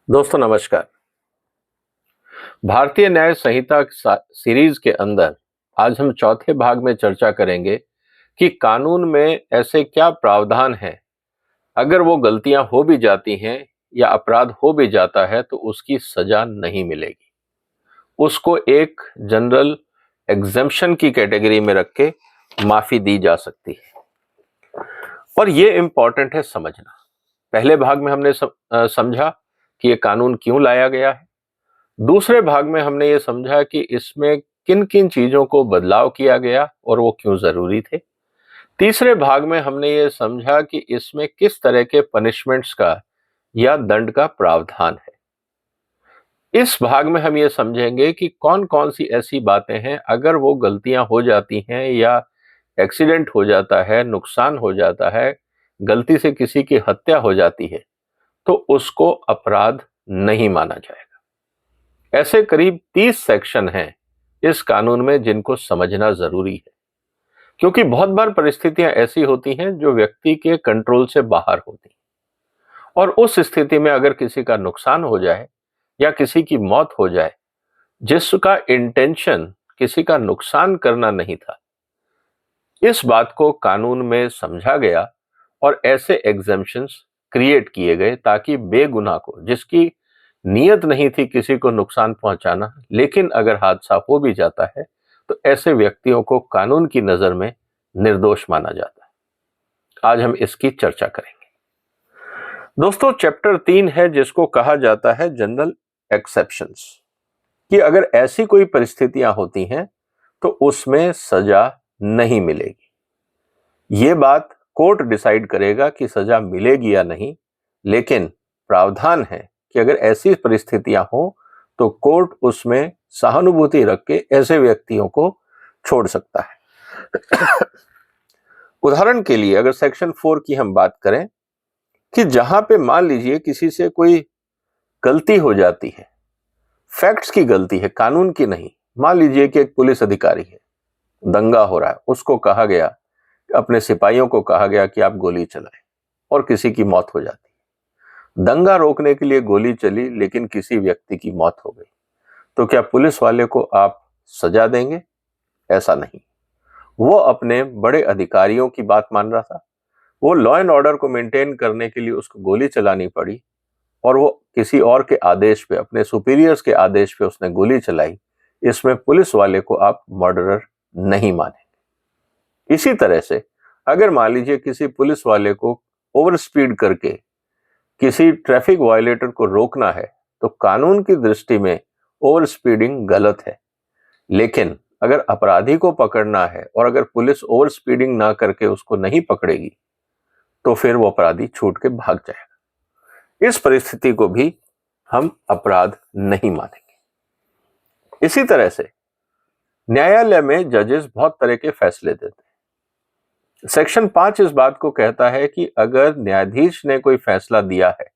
दोस्तों नमस्कार। भारतीय न्याय संहिता सीरीज के अंदर आज हम चौथे भाग में चर्चा करेंगे कि कानून में ऐसे क्या प्रावधान हैं, अगर वो गलतियां हो भी जाती हैं या अपराध हो भी जाता है तो उसकी सजा नहीं मिलेगी, उसको एक जनरल एग्जेम्पशन की कैटेगरी में रख के माफी दी जा सकती है। और ये इंपॉर्टेंट है समझना। पहले भाग में हमने समझा कि ये कानून क्यों लाया गया है। दूसरे भाग में हमने ये समझा कि इसमें किन किन चीजों को बदलाव किया गया और वो क्यों जरूरी थे। तीसरे भाग में हमने ये समझा कि इसमें किस तरह के पनिशमेंट्स का या दंड का प्रावधान है। इस भाग में हम ये समझेंगे कि कौन कौन सी ऐसी बातें हैं, अगर वो गलतियां हो जाती हैं या एक्सीडेंट हो जाता है, नुकसान हो जाता है, गलती से किसी की हत्या हो जाती है, तो उसको अपराध नहीं माना जाएगा। ऐसे करीब 30 सेक्शन हैं इस कानून में जिनको समझना जरूरी है, क्योंकि बहुत बार परिस्थितियां ऐसी होती हैं जो व्यक्ति के कंट्रोल से बाहर होती हैं, और उस स्थिति में अगर किसी का नुकसान हो जाए या किसी की मौत हो जाए जिसका इंटेंशन किसी का नुकसान करना नहीं था, इस बात को कानून में समझा गया और ऐसे एग्जेम्पशंस क्रिएट किए गए ताकि बेगुनाह को, जिसकी नियत नहीं थी किसी को नुकसान पहुंचाना, लेकिन अगर हादसा हो भी जाता है तो ऐसे व्यक्तियों को कानून की नजर में निर्दोष माना जाता है। आज हम इसकी चर्चा करेंगे। दोस्तों, चैप्टर 3 है जिसको कहा जाता है जनरल एक्सेप्शंस, कि अगर ऐसी कोई परिस्थितियां होती हैं तो उसमें सजा नहीं मिलेगी। ये बात कोर्ट डिसाइड करेगा कि सजा मिलेगी या नहीं, लेकिन प्रावधान है कि अगर ऐसी परिस्थितियां हो तो कोर्ट उसमें सहानुभूति रख के ऐसे व्यक्तियों को छोड़ सकता है। उदाहरण के लिए अगर सेक्शन 4 की हम बात करें कि जहां पे मान लीजिए किसी से कोई गलती हो जाती है, फैक्ट्स की गलती है, कानून की नहीं। मान लीजिए कि एक पुलिस अधिकारी है, दंगा हो रहा है, उसको कहा गया, अपने सिपाहियों को कहा गया कि आप गोली चलाएं, और किसी की मौत हो जाती है। दंगा रोकने के लिए गोली चली लेकिन किसी व्यक्ति की मौत हो गई, तो क्या पुलिस वाले को आप सजा देंगे? ऐसा नहीं। वो अपने बड़े अधिकारियों की बात मान रहा था, वो लॉ एंड ऑर्डर को मेंटेन करने के लिए उसको गोली चलानी पड़ी, और वो किसी और के आदेश पे, अपने सुपीरियर्स के आदेश पे उसने गोली चलाई। इसमें पुलिस वाले को आप मर्डरर नहीं मानेंगे। इसी तरह से अगर मान लीजिए किसी पुलिस वाले को ओवर स्पीड करके किसी ट्रैफिक वायलेटर को रोकना है, तो कानून की दृष्टि में ओवर स्पीडिंग गलत है, लेकिन अगर अपराधी को पकड़ना है और अगर पुलिस ओवर स्पीडिंग ना करके उसको नहीं पकड़ेगी तो फिर वो अपराधी छूट के भाग जाएगा। इस परिस्थिति को भी हम अपराध नहीं मानेंगे। इसी तरह से न्यायालय में जजेस बहुत तरह के फैसले देते हैं। सेक्शन 5 इस बात को कहता है कि अगर न्यायाधीश ने कोई फैसला दिया है,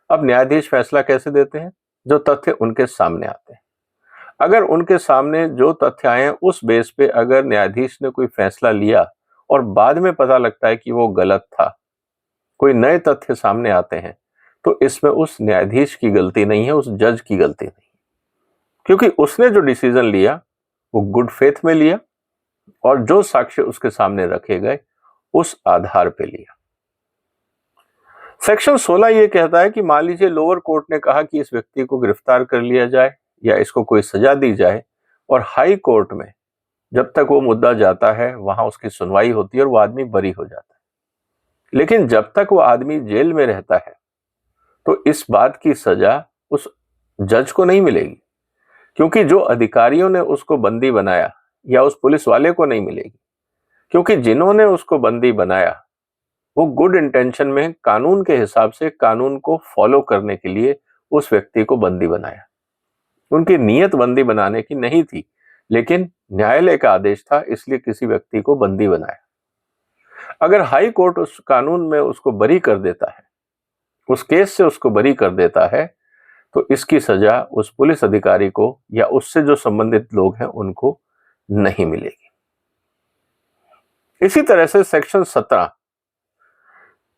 अब न्यायाधीश फैसला कैसे देते हैं? जो तथ्य उनके सामने आते हैं। अगर उनके सामने जो तथ्य आए उस बेस पे अगर न्यायाधीश ने कोई फैसला लिया और बाद में पता लगता है कि वो गलत था, कोई नए तथ्य सामने आते हैं, तो इसमें उस न्यायाधीश की गलती नहीं है, उस जज की गलती नहीं, क्योंकि उसने जो डिसीजन लिया वो गुड फेथ में लिया और जो साक्ष्य उसके सामने रखे गए उस आधार पे लिया। सेक्शन 16 ये कहता है कि मान लीजिए लोअर कोर्ट ने कहा कि इस व्यक्ति को गिरफ्तार कर लिया जाए या इसको कोई सजा दी जाए, और हाई कोर्ट में जब तक वो मुद्दा जाता है वहां उसकी सुनवाई होती है और वो आदमी बरी हो जाता है, लेकिन जब तक वो आदमी जेल में रहता है तो इस बात की सजा उस जज को नहीं मिलेगी, क्योंकि जो अधिकारियों ने उसको बंदी बनाया, या उस पुलिस वाले को नहीं मिलेगी, क्योंकि जिन्होंने उसको बंदी बनाया वो गुड इंटेंशन में कानून के हिसाब से कानून को फॉलो करने के लिए उस व्यक्ति को बंदी बनाया। उनकी नीयत बंदी बनाने की नहीं थी, लेकिन न्यायालय का आदेश था, इसलिए किसी व्यक्ति को बंदी बनाया। अगर हाई कोर्ट उस कानून में उसको बरी कर देता है, उस केस से उसको बरी कर देता है, तो इसकी सजा उस पुलिस अधिकारी को या उससे जो संबंधित लोग हैं उनको नहीं मिलेगी। इसी तरह से सेक्शन 17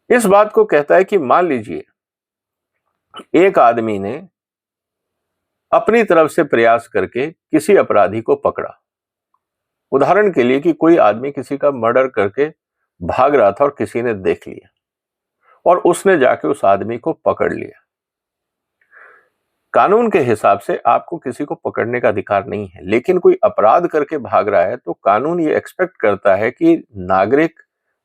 इस बात को कहता है कि मान लीजिए एक आदमी ने अपनी तरफ से प्रयास करके किसी अपराधी को पकड़ा। उदाहरण के लिए कि कोई आदमी किसी का मर्डर करके भाग रहा था और किसी ने देख लिया और उसने जाके उस आदमी को पकड़ लिया। कानून के हिसाब से आपको किसी को पकड़ने का अधिकार नहीं है, लेकिन कोई अपराध करके भाग रहा है तो कानून ये एक्सपेक्ट करता है कि नागरिक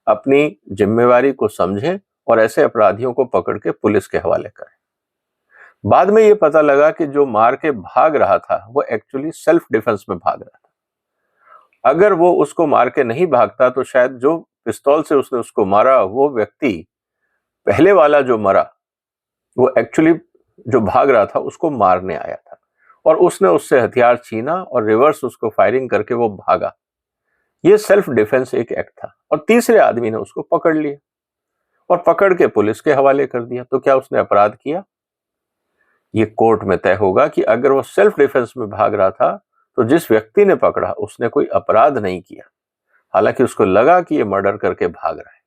अपनी जिम्मेवारी को समझें और ऐसे अपराधियों को पकड़ के पुलिस के हवाले करें। बाद में ये पता लगा कि जो मार के भाग रहा था वो एक्चुअली सेल्फ डिफेंस में भाग रहा था। अगर वो उसको मार के नहीं भागता तो शायद जो पिस्तौल से उसने उसको मारा वो व्यक्ति, पहले वाला जो मरा, वो एक्चुअली जो भाग रहा था उसको मारने आया था और उसने उससे हथियार छीना और रिवर्स उसको फायरिंग करके वो भागा। ये सेल्फ डिफेंस एक एक्ट था और तीसरे आदमी ने उसको पकड़ लिया और पकड़ के पुलिस के हवाले कर दिया। तो क्या उसने अपराध किया? ये कोर्ट में तय होगा कि अगर वो सेल्फ डिफेंस में भाग रहा था तो जिस व्यक्ति ने पकड़ा उसने कोई अपराध नहीं किया। हालांकि उसको लगा कि ये मर्डर करके भाग रहा है,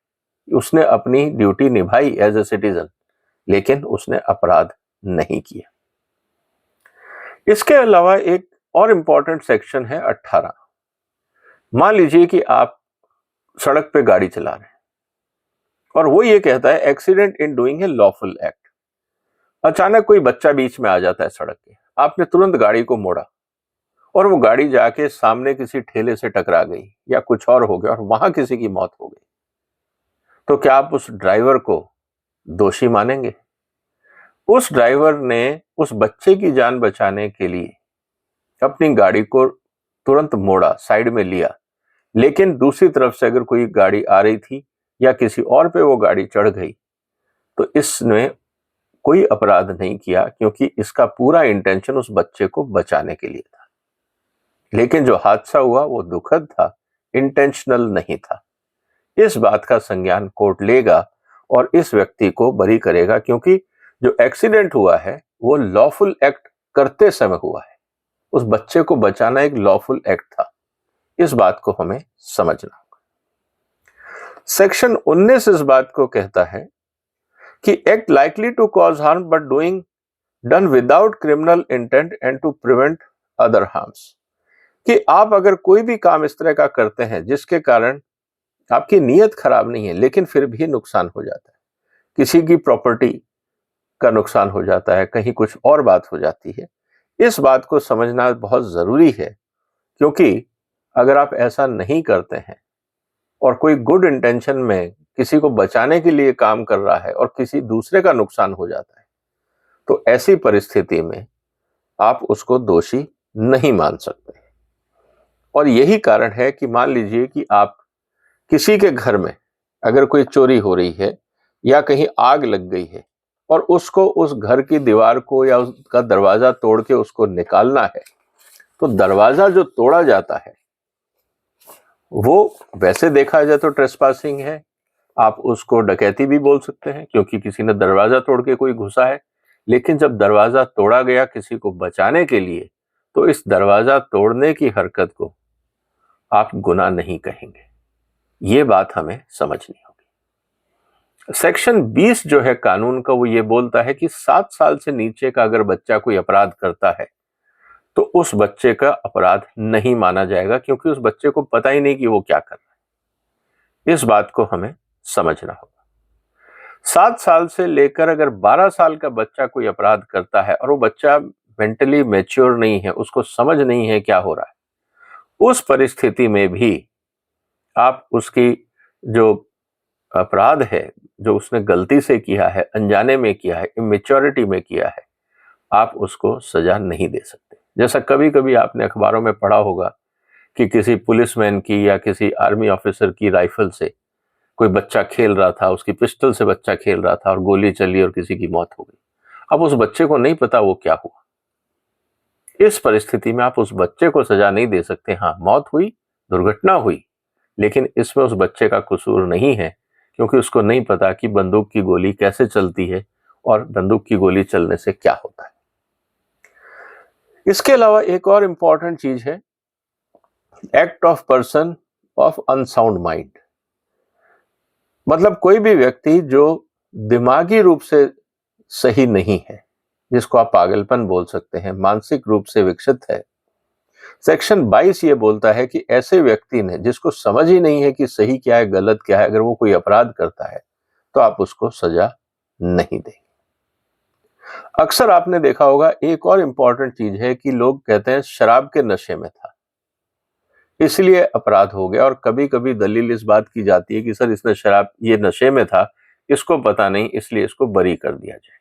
उसने अपनी ड्यूटी निभाई एज ए सिटीजन, लेकिन उसने अपराध नहीं किया। इसके अलावा एक और इंपॉर्टेंट सेक्शन है 18। मान लीजिए कि आप सड़क पे गाड़ी चला रहे हैं और वो ये कहता है accident in doing a lawful act. अचानक कोई बच्चा बीच में आ जाता है सड़क के, आपने तुरंत गाड़ी को मोड़ा और वो गाड़ी जाके सामने किसी ठेले से टकरा गई या कुछ और हो गया और वहां किसी की मौत हो गई, तो क्या आप उस ड्राइवर को दोषी मानेंगे? उस ड्राइवर ने उस बच्चे की जान बचाने के लिए अपनी गाड़ी को तुरंत मोड़ा, साइड में लिया, लेकिन दूसरी तरफ से अगर कोई गाड़ी आ रही थी या किसी और पे वो गाड़ी चढ़ गई तो इसने कोई अपराध नहीं किया, क्योंकि इसका पूरा इंटेंशन उस बच्चे को बचाने के लिए था। लेकिन जो हादसा हुआ वो दुखद था, इंटेंशनल नहीं था। इस बात का संज्ञान कोर्ट लेगा और इस व्यक्ति को बरी करेगा, क्योंकि जो एक्सीडेंट हुआ है वो लॉफुल एक्ट करते समय हुआ है। उस बच्चे को बचाना एक लॉफुल एक्ट था। इस बात को हमें समझना होगा। सेक्शन 19 इस बात को कहता है कि act likely to cause harm but doing done without criminal intent and to prevent other harms, कि आप अगर कोई भी काम इस तरह का करते हैं जिसके कारण आपकी नीयत खराब नहीं है लेकिन फिर भी नुकसान हो जाता है, किसी की प्रॉपर्टी का नुकसान हो जाता है, कहीं कुछ और बात हो जाती है, इस बात को समझना बहुत जरूरी है। क्योंकि अगर आप ऐसा नहीं करते हैं और कोई गुड इंटेंशन में किसी को बचाने के लिए काम कर रहा है और किसी दूसरे का नुकसान हो जाता है, तो ऐसी परिस्थिति में आप उसको दोषी नहीं मान सकते। और यही कारण है कि मान लीजिए कि आप किसी के घर में अगर कोई चोरी हो रही है या कहीं आग लग गई है और उसको उस घर की दीवार को या उसका दरवाजा तोड़ के उसको निकालना है, तो दरवाजा जो तोड़ा जाता है वो वैसे देखा जाए तो ट्रेसपासिंग है, आप उसको डकैती भी बोल सकते हैं क्योंकि किसी ने दरवाजा तोड़ के कोई घुसा है। लेकिन जब दरवाजा तोड़ा गया किसी को बचाने के लिए, तो इस दरवाजा तोड़ने की हरकत को आप गुनाह नहीं कहेंगे। ये बात हमें समझनी होगी। सेक्शन 20 जो है कानून का, वो ये बोलता है कि 7 साल से नीचे का अगर बच्चा कोई अपराध करता है तो उस बच्चे का अपराध नहीं माना जाएगा, क्योंकि उस बच्चे को पता ही नहीं कि वो क्या कर रहा है। इस बात को हमें समझना होगा। 7 साल से लेकर अगर 12 साल का बच्चा कोई अपराध करता है और वो बच्चा मेंटली मैच्योर नहीं है, उसको समझ नहीं है क्या हो रहा है, उस परिस्थिति में भी आप उसकी जो अपराध है, जो उसने गलती से किया है, अनजाने में किया है, इमेच्योरिटी में किया है, आप उसको सजा नहीं दे सकते। जैसा कभी कभी आपने अखबारों में पढ़ा होगा कि किसी पुलिसमैन की या किसी आर्मी ऑफिसर की राइफल से कोई बच्चा खेल रहा था, उसकी पिस्टल से बच्चा खेल रहा था और गोली चली और किसी की मौत हो गई। अब उस बच्चे को नहीं पता वो क्या हुआ। इस परिस्थिति में आप उस बच्चे को सजा नहीं दे सकते। हाँ, मौत हुई, दुर्घटना हुई, लेकिन इसमें उस बच्चे का कसूर नहीं है, क्योंकि उसको नहीं पता कि बंदूक की गोली कैसे चलती है और बंदूक की गोली चलने से क्या होता है। इसके अलावा एक और इंपॉर्टेंट चीज है act of person of unsound mind. मतलब कोई भी व्यक्ति जो दिमागी रूप से सही नहीं है, जिसको आप पागलपन बोल सकते हैं, मानसिक रूप से विकसित है। सेक्शन 22 ये बोलता है कि ऐसे व्यक्ति ने जिसको समझ ही नहीं है कि सही क्या है गलत क्या है, अगर वो कोई अपराध करता है तो आप उसको सजा नहीं देंगे। अक्सर आपने देखा होगा एक और इंपॉर्टेंट चीज है कि लोग कहते हैं शराब के नशे में था इसलिए अपराध हो गया, और कभी कभी दलील इस बात की जाती है कि सर इसने शराब ये नशे में था, इसको पता नहीं इसलिए इसको बरी कर दिया जाए।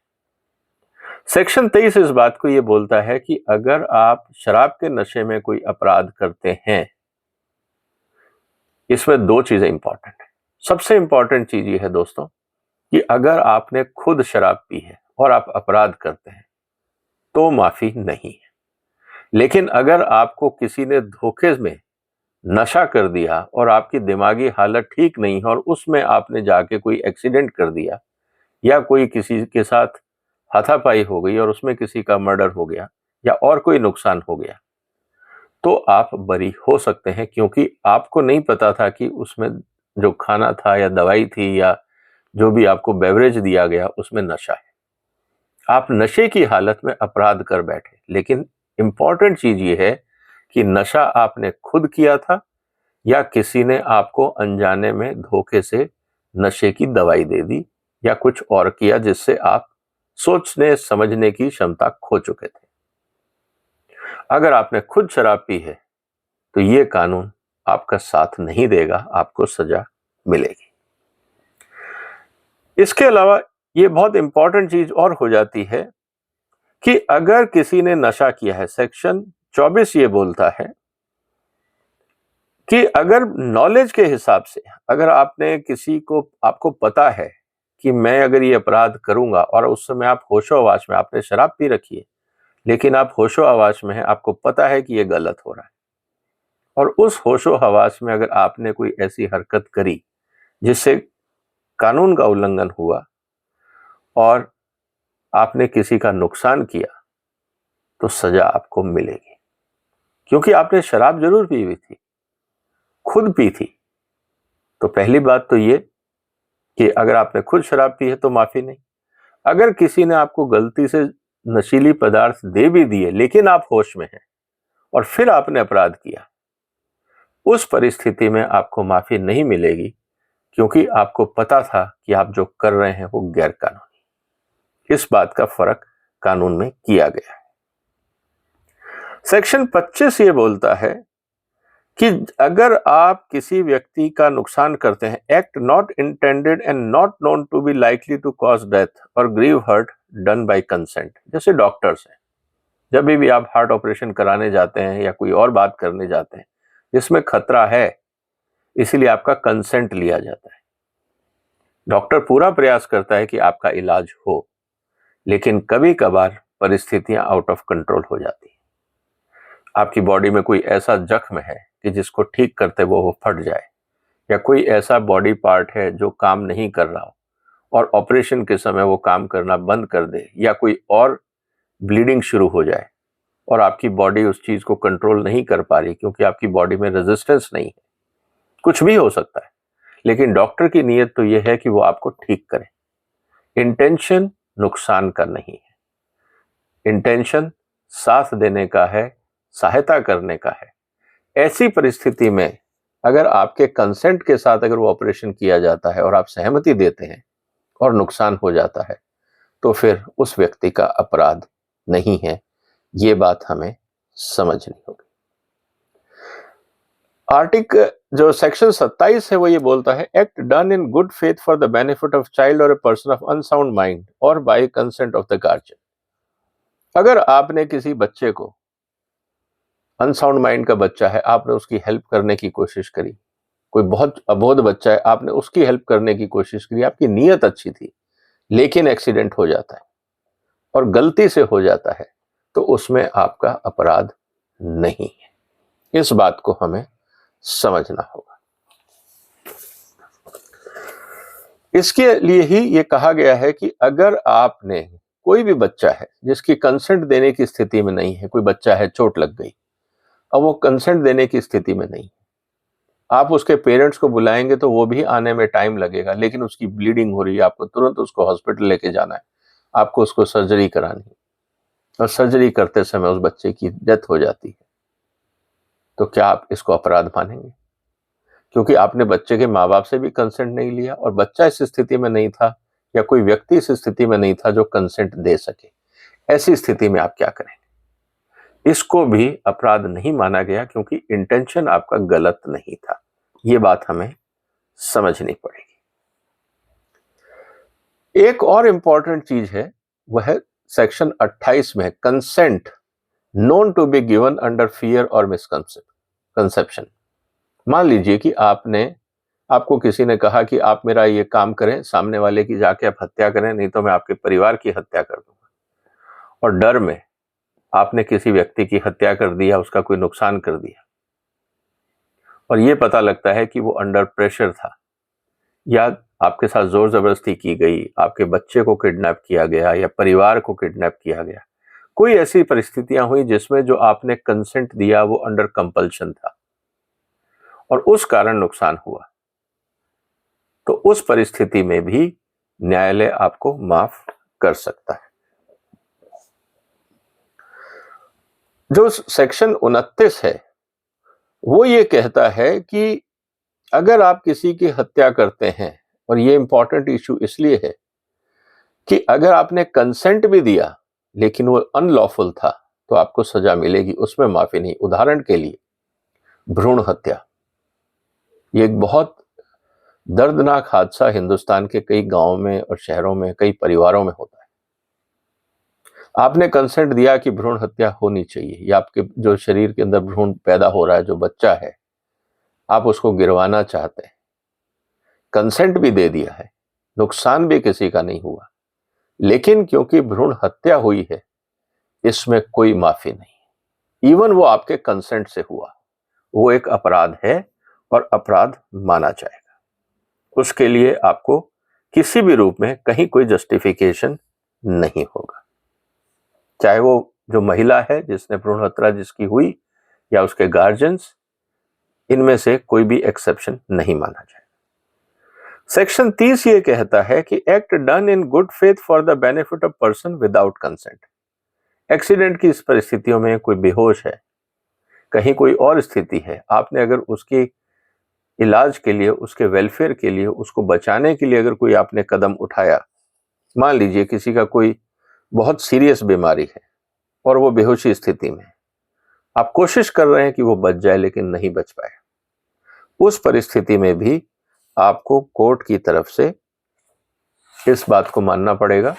सेक्शन 23 इस बात को ये बोलता है कि अगर आप शराब के नशे में कोई अपराध करते हैं, इसमें दो चीजें इंपॉर्टेंट है। सबसे इंपॉर्टेंट चीज ये है दोस्तों कि अगर आपने खुद शराब पी है और आप अपराध करते हैं तो माफी नहीं है, लेकिन अगर आपको किसी ने धोखे में नशा कर दिया और आपकी दिमागी हालत ठीक नहीं है और उसमें आपने जाके कोई एक्सीडेंट कर दिया या कोई किसी के साथ हाथापाई हो गई और उसमें किसी का मर्डर हो गया या और कोई नुकसान हो गया, तो आप बरी हो सकते हैं, क्योंकि आपको नहीं पता था कि उसमें जो खाना था या दवाई थी या जो भी आपको बेवरेज दिया गया उसमें नशा है। आप नशे की हालत में अपराध कर बैठे, लेकिन इंपॉर्टेंट चीज ये है कि नशा आपने खुद किया था या किसी ने आपको अनजाने में धोखे से नशे की दवाई दे दी या कुछ और किया जिससे आप सोचने समझने की क्षमता खो चुके थे। अगर आपने खुद शराब पी है तो ये कानून आपका साथ नहीं देगा, आपको सजा मिलेगी। इसके अलावा ये बहुत इंपॉर्टेंट चीज और हो जाती है कि अगर किसी ने नशा किया है, सेक्शन 24 ये बोलता है कि अगर नॉलेज के हिसाब से अगर आपने किसी को, आपको पता है कि मैं अगर ये अपराध करूंगा और उस समय आप होशो हवास में, आपने शराब पी रखी है लेकिन आप होशो हवास में हैं, आपको पता है कि ये गलत हो रहा है, और उस होशो हवास में अगर आपने कोई ऐसी हरकत करी जिससे कानून का उल्लंघन हुआ और आपने किसी का नुकसान किया, तो सजा आपको मिलेगी, क्योंकि आपने शराब जरूर पी हुई थी, खुद पी थी। तो पहली बात तो ये कि अगर आपने खुद शराब पी है तो माफी नहीं। अगर किसी ने आपको गलती से नशीली पदार्थ दे भी दिए लेकिन आप होश में हैं और फिर आपने अपराध किया, उस परिस्थिति में आपको माफी नहीं मिलेगी, क्योंकि आपको पता था कि आप जो कर रहे हैं वो गैर कानूनी। इस बात का फर्क कानून में किया गया है। सेक्शन 25 ये बोलता है कि अगर आप किसी व्यक्ति का नुकसान करते हैं, act not intended and not known to be likely to cause death और grievous hurt done by consent. जैसे डॉक्टर्स हैं, जब भी आप हार्ट ऑपरेशन कराने जाते हैं या कोई और बात करने जाते हैं जिसमें खतरा है, इसीलिए आपका कंसेंट लिया जाता है। डॉक्टर पूरा प्रयास करता है कि आपका इलाज हो, लेकिन कभी कभार परिस्थितियां आउट ऑफ कंट्रोल हो जाती हैं। आपकी बॉडी में कोई ऐसा जख्म है कि जिसको ठीक करते वो फट जाए, या कोई ऐसा बॉडी पार्ट है जो काम नहीं कर रहा हो और ऑपरेशन के समय वो काम करना बंद कर दे, या कोई और ब्लीडिंग शुरू हो जाए और आपकी बॉडी उस चीज को कंट्रोल नहीं कर पा रही क्योंकि आपकी बॉडी में रेजिस्टेंस नहीं है। कुछ भी हो सकता है, लेकिन डॉक्टर की नीयत तो यह है कि वो आपको ठीक करे। इंटेंशन नुकसान का नहीं है, इंटेंशन साथ देने का है, सहायता करने का है। ऐसी परिस्थिति में अगर आपके कंसेंट के साथ अगर वो ऑपरेशन किया जाता है और आप सहमति देते हैं और नुकसान हो जाता है, तो फिर उस व्यक्ति का अपराध नहीं है। ये बात हमें समझनी होगी। आर्टिकल जो सेक्शन 27 है वो ये बोलता है, act done in good faith for the benefit of child और a person of unsound mind और by consent of the guardian. अगर आपने किसी बच्चे को, अनसाउंड माइंड का बच्चा है, आपने उसकी हेल्प करने की कोशिश करी, कोई बहुत अबोध बच्चा है, आपने उसकी हेल्प करने की कोशिश करी, आपकी नीयत अच्छी थी, लेकिन एक्सीडेंट हो जाता है और गलती से हो जाता है, तो उसमें आपका अपराध नहीं है। इस बात को हमें समझना होगा। इसके लिए ही ये कहा गया है कि अगर आपने, कोई भी बच्चा है जिसकी कंसेंट देने की स्थिति में नहीं है, कोई बच्चा है चोट लग गई, अब वो कंसेंट देने की स्थिति में नहीं, आप उसके पेरेंट्स को बुलाएंगे तो वो भी आने में टाइम लगेगा, लेकिन उसकी ब्लीडिंग हो रही है, आपको तुरंत उसको हॉस्पिटल लेके जाना है, आपको उसको सर्जरी करानी और सर्जरी करते समय उस बच्चे की डेथ हो जाती है, तो क्या आप इसको अपराध मानेंगे? क्योंकि आपने बच्चे के माँ बाप से भी कंसेंट नहीं लिया और बच्चा इस स्थिति में नहीं था या कोई व्यक्ति इस स्थिति में नहीं था जो कंसेंट दे सके। ऐसी स्थिति में आप क्या करेंगे? इसको भी अपराध नहीं माना गया क्योंकि इंटेंशन आपका गलत नहीं था। ये बात हमें समझनी पड़ेगी। एक और इंपॉर्टेंट चीज है, वह है सेक्शन 28 में consent known to be given under fear और मिसकंसेप्शन। मान लीजिए कि आपको किसी ने कहा कि आप मेरा ये काम करें, सामने वाले की जाके आप हत्या करें, नहीं तो मैं आपके परिवार की हत्या कर दूंगा, और डर में आपने किसी व्यक्ति की हत्या कर दिया, उसका कोई नुकसान कर दिया, और ये पता लगता है कि वो अंडर प्रेशर था या आपके साथ जोर जबरदस्ती की गई, आपके बच्चे को किडनैप किया गया या परिवार को किडनैप किया गया, कोई ऐसी परिस्थितियां हुई जिसमें जो आपने कंसेंट दिया वो अंडर कंपल्शन था और उस कारण नुकसान हुआ, तो उस परिस्थिति में भी न्यायालय आपको माफ कर सकता है। जो सेक्शन 29 है वो ये कहता है कि अगर आप किसी की हत्या करते हैं, और ये इंपॉर्टेंट इश्यू इसलिए है कि अगर आपने कंसेंट भी दिया लेकिन वो अनलॉफुल था तो आपको सजा मिलेगी, उसमें माफी नहीं। उदाहरण के लिए भ्रूण हत्या, ये एक बहुत दर्दनाक हादसा हिंदुस्तान के कई गांवों में और शहरों में, कई परिवारों में होता है। आपने कंसेंट दिया कि भ्रूण हत्या होनी चाहिए, या आपके जो शरीर के अंदर भ्रूण पैदा हो रहा है, जो बच्चा है, आप उसको गिरवाना चाहते हैं, कंसेंट भी दे दिया है, नुकसान भी किसी का नहीं हुआ, लेकिन क्योंकि भ्रूण हत्या हुई है इसमें कोई माफी नहीं। इवन वो आपके कंसेंट से हुआ, वो एक अपराध है और अपराध माना जाएगा। उसके लिए आपको किसी भी रूप में कहीं कोई जस्टिफिकेशन नहीं होगा, चाहे वो जो महिला है जिसने भ्रूण हत्या जिसकी हुई या उसके गार्जियंस, इनमें से कोई भी एक्सेप्शन नहीं माना जाएगा। सेक्शन 30 ये कहता है कि act done in good faith for the benefit of person without consent. Accident की इस परिस्थितियों में कोई बेहोश है, कहीं कोई और स्थिति है, आपने अगर उसकी इलाज के लिए, उसके वेलफेयर के लिए, उसको बचाने के लिए अगर कोई आपने कदम उठाया, मान लीजिए किसी का कोई बहुत सीरियस बीमारी है और वो बेहोशी स्थिति में, आप कोशिश कर रहे हैं कि वो बच जाए लेकिन नहीं बच पाए, उस परिस्थिति में भी आपको कोर्ट की तरफ से इस बात को मानना पड़ेगा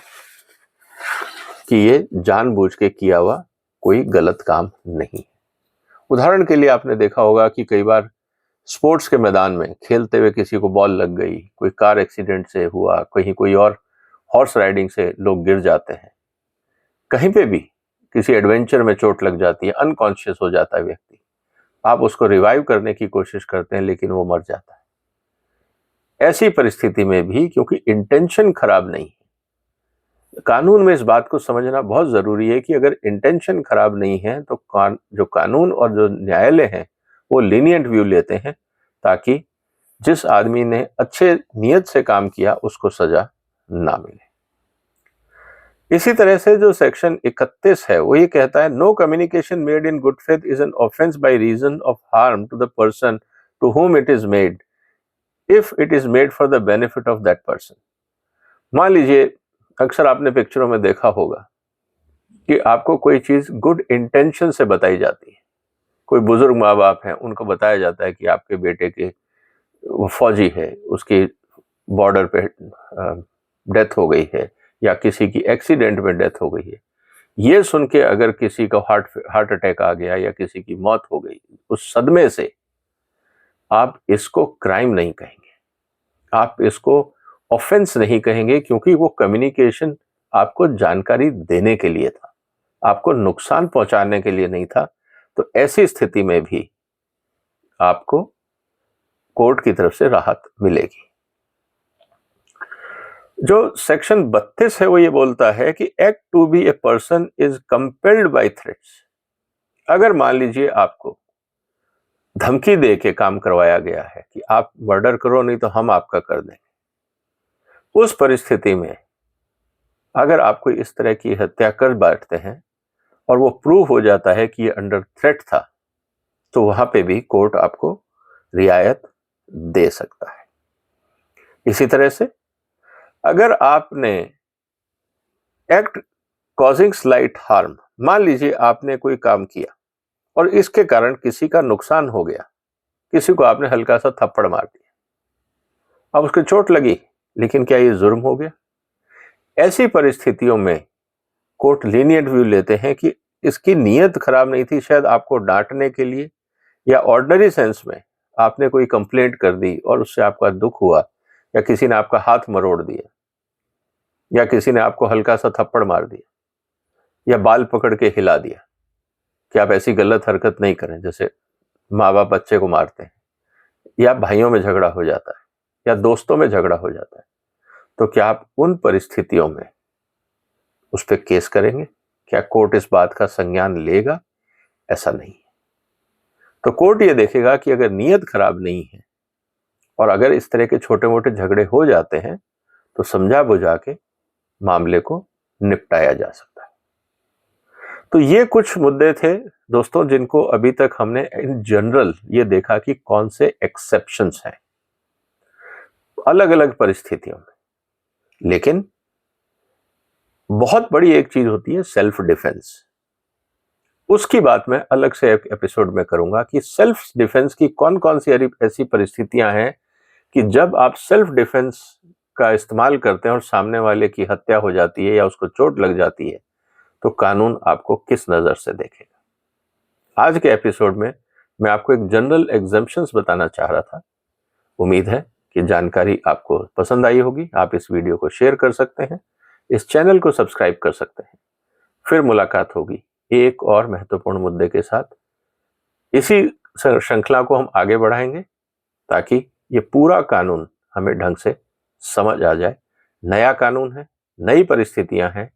कि ये जानबूझ के किया हुआ कोई गलत काम नहीं है। उदाहरण के लिए आपने देखा होगा कि कई बार स्पोर्ट्स के मैदान में खेलते हुए किसी को बॉल लग गई, कोई कार एक्सीडेंट से हुआ, कहीं कोई और हॉर्स राइडिंग से लोग गिर जाते हैं, कहीं पे भी किसी एडवेंचर में चोट लग जाती है, अनकॉन्शियस हो जाता है व्यक्ति, आप उसको रिवाइव करने की कोशिश करते हैं लेकिन वो मर जाता है। ऐसी परिस्थिति में भी क्योंकि इंटेंशन खराब नहीं है, कानून में इस बात को समझना बहुत जरूरी है कि अगर इंटेंशन खराब नहीं है तो जो कानून और जो न्यायालय है वो लीनियंट व्यू लेते हैं, ताकि जिस आदमी ने अच्छे नियत से काम किया उसको सजा ना मिले। इसी तरह से जो सेक्शन 31 है वो ये कहता है no communication made in good faith is an offence by reason of harm to the person to whom it is made if it is made for the benefit of that person. मान लीजिए अक्सर आपने पिक्चरों में देखा होगा कि आपको कोई चीज गुड इंटेंशन से बताई जाती है, कोई बुजुर्ग माँ बाप हैं उनको बताया जाता है कि आपके बेटे के फौजी है, उसकी बॉर्डर पे डेथ हो गई है या किसी की एक्सीडेंट में डेथ हो गई है। ये सुन के अगर किसी को हार्ट अटैक आ गया या किसी की मौत हो गई, उस सदमे से आप इसको क्राइम नहीं कहेंगे, आप इसको ऑफेंस नहीं कहेंगे, क्योंकि वो कम्युनिकेशन आपको जानकारी देने के लिए था, आपको नुकसान पहुंचाने के लिए नहीं था। तो ऐसी स्थिति में भी आपको कोर्ट की तरफ से राहत मिलेगी। जो सेक्शन 32 है वो ये बोलता है कि act to be a person is compelled by threats. अगर मान लीजिए आपको धमकी दे के काम करवाया गया है कि आप मर्डर करो नहीं तो हम आपका कर देंगे, उस परिस्थिति में अगर आप कोई इस तरह की हत्या कर बैठते हैं और वो प्रूव हो जाता है कि ये अंडर थ्रेट था, तो वहां पे भी कोर्ट आपको रियायत दे सकता है। इसी तरह से अगर आपने एक्ट कॉजिंग स्लाइट हार्म, मान लीजिए आपने कोई काम किया और इसके कारण किसी का नुकसान हो गया, किसी को आपने हल्का सा थप्पड़ मार दिया, अब उसको चोट लगी, लेकिन क्या ये जुर्म हो गया? ऐसी परिस्थितियों में कोर्ट लीनियंट व्यू लेते हैं कि इसकी नीयत खराब नहीं थी, शायद आपको डांटने के लिए या ऑर्डिनरी सेंस में आपने कोई कंप्लेंट कर दी और उससे आपका दुख हुआ, या किसी ने आपका हाथ मरोड़ दिया, या किसी ने आपको हल्का सा थप्पड़ मार दिया, या बाल पकड़ के हिला दिया कि आप ऐसी गलत हरकत नहीं करें, जैसे माँ बाप बच्चे को मारते हैं, या भाइयों में झगड़ा हो जाता है, या दोस्तों में झगड़ा हो जाता है, तो क्या आप उन परिस्थितियों में उस पर केस करेंगे? क्या कोर्ट इस बात का संज्ञान लेगा? ऐसा नहीं है। तो कोर्ट ये देखेगा कि अगर नीयत खराब नहीं है और अगर इस तरह के छोटे मोटे झगड़े हो जाते हैं तो समझा बुझा के मामले को निपटाया जा सकता है। तो ये कुछ मुद्दे थे दोस्तों, जिनको अभी तक हमने इन जनरल ये देखा कि कौन से एक्सेप्शंस हैं अलग अलग परिस्थितियों में। लेकिन बहुत बड़ी एक चीज होती है सेल्फ डिफेंस। उसकी बात मैं अलग से एक एपिसोड में करूंगा कि सेल्फ डिफेंस की कौन कौन सी ऐसी परिस्थितियां हैं कि जब आप सेल्फ डिफेंस का इस्तेमाल करते हैं और सामने वाले की हत्या हो जाती है या उसको चोट लग जाती है, तो कानून आपको किस नजर से देखेगा। आज के एपिसोड में मैं आपको एक जनरल एग्जम्पशंस बताना चाह रहा था। उम्मीद है कि जानकारी आपको पसंद आई होगी। आप इस वीडियो को शेयर कर सकते हैं, इस चैनल को सब्सक्राइब कर सकते हैं। फिर मुलाकात होगी एक और महत्वपूर्ण मुद्दे के साथ। इसी श्रृंखला को हम आगे बढ़ाएंगे ताकि ये पूरा कानून हमें ढंग से समझ आ जाए। नया कानून है, नई परिस्थितियां हैं,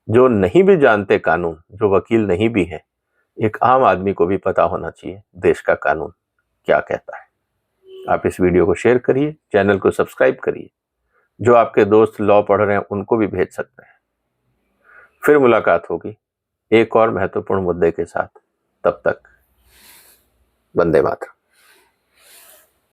जो नहीं भी जानते कानून, जो वकील नहीं भी है, एक आम आदमी को भी पता होना चाहिए देश का कानून क्या कहता है। आप इस वीडियो को शेयर करिए, चैनल को सब्सक्राइब करिए। जो आपके दोस्त लॉ पढ़ रहे हैं उनको भी भेज सकते हैं। फिर मुलाकात होगी एक और महत्वपूर्ण मुद्दे के साथ। तब तक वंदे मातरम।